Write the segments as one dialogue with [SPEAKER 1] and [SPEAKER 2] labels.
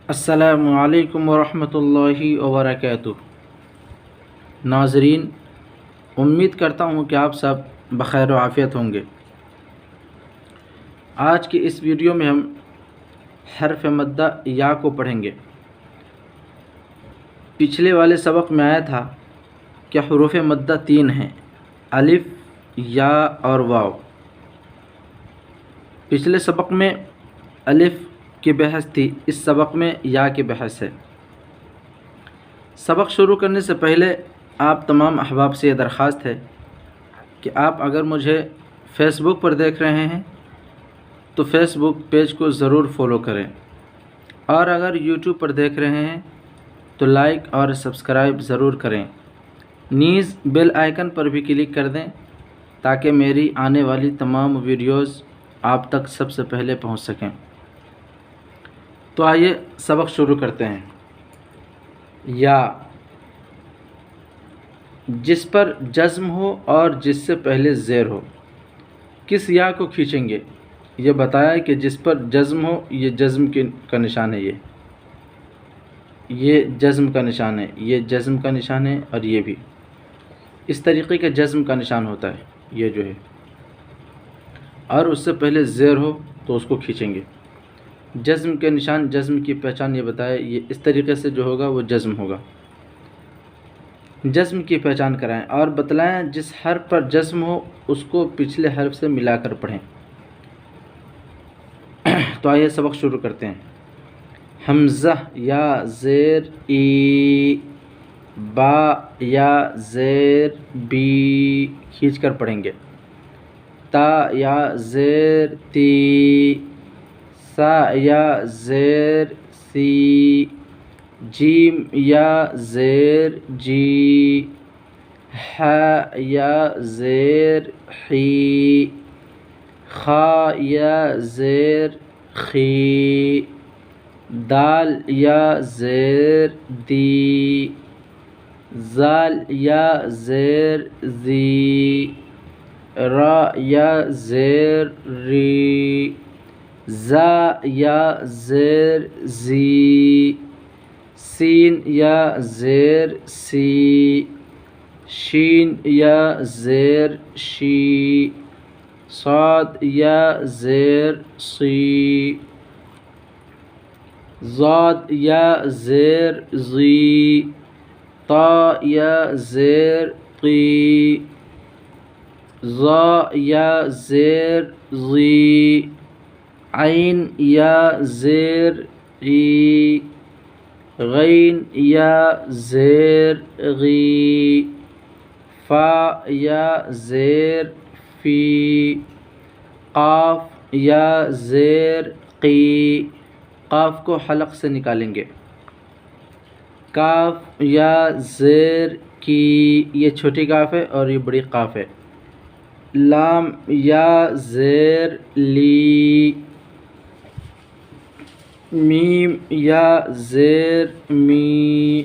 [SPEAKER 1] السلام علیکم ورحمۃ اللہ وبرکاتہ۔ ناظرین، امید کرتا ہوں کہ آپ سب بخیر و عافیت ہوں گے۔ آج کی اس ویڈیو میں ہم حرف مدہ یا کو پڑھیں گے۔ پچھلے والے سبق میں آیا تھا کہ حروف مدہ 3 ہیں: الف، یا اور واو۔ پچھلے سبق میں الف کی بحث تھی، اس سبق میں یا کی بحث ہے۔ سبق شروع کرنے سے پہلے آپ تمام احباب سے یہ درخواست ہے کہ آپ اگر مجھے فیس بک پر دیکھ رہے ہیں تو فیس بک پیج کو ضرور فالو کریں، اور اگر یوٹیوب پر دیکھ رہے ہیں تو لائک اور سبسکرائب ضرور کریں۔ نیز بیل آئیکن پر بھی کلک کر دیں تاکہ میری آنے والی تمام ویڈیوز آپ تک سب سے پہلے پہنچ سکیں۔ تو آئیے سبق شروع کرتے ہیں۔ یا، جس پر جزم ہو اور جس سے پہلے زیر ہو۔ کس یا کو کھینچیں گے؟ یہ بتایا کہ جس پر جزم ہو، یہ جزم کا نشان ہے، یہ جزم کا نشان ہے، یہ جزم کا نشان ہے، اور یہ بھی اس طریقے کا جزم کا نشان ہوتا ہے، یہ جو ہے، اور اس سے پہلے زیر ہو تو اس کو کھینچیں گے۔ جزم کے نشان، جزم کی پہچان یہ بتایا، یہ اس طریقے سے جو ہوگا وہ جزم ہوگا۔ جزم کی پہچان کرائیں اور بتلائیں جس حرف پر جزم ہو اس کو پچھلے حرف سے ملا کر پڑھیں۔ تو آئیے سبق شروع کرتے ہیں۔ حمزہ یا زیر ای، با یا زیر بی کھینچ کر پڑھیں گے۔ تا یا زیر تی، سا یا زیر سی، جیم یا زیر جی، ح یا زیر حی، خا یا زیر خی، دال یا زیر دی، زال یا زیر زی، را یا زیر ری، زا یا زیر زی، سین یا زیر سی، شین یا زیر شی، صاد یا زیر صی، ضاد یا زیر ضی، طا یا زیر طی، ظا یا زیر ظی، عین یا زیر عی، غین یا زیر غی، فا یا زیر فی، قاف یا زیر قی۔ قاف کو حلق سے نکالیں گے۔ کاف یا زیر کی، یہ چھوٹی کاف ہے اور یہ بڑی قاف ہے۔ لام یا زیر لی، میم یا زیر می،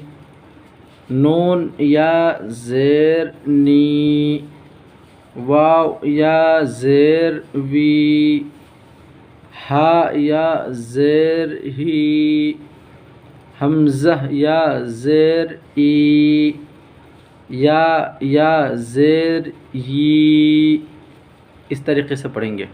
[SPEAKER 1] نون یا زیر نی، واو یا زیر وی، ہا یا زیر ہی، حمزہ یا زیر ای، یا زیر ی، اس طریقے سے پڑھیں گے۔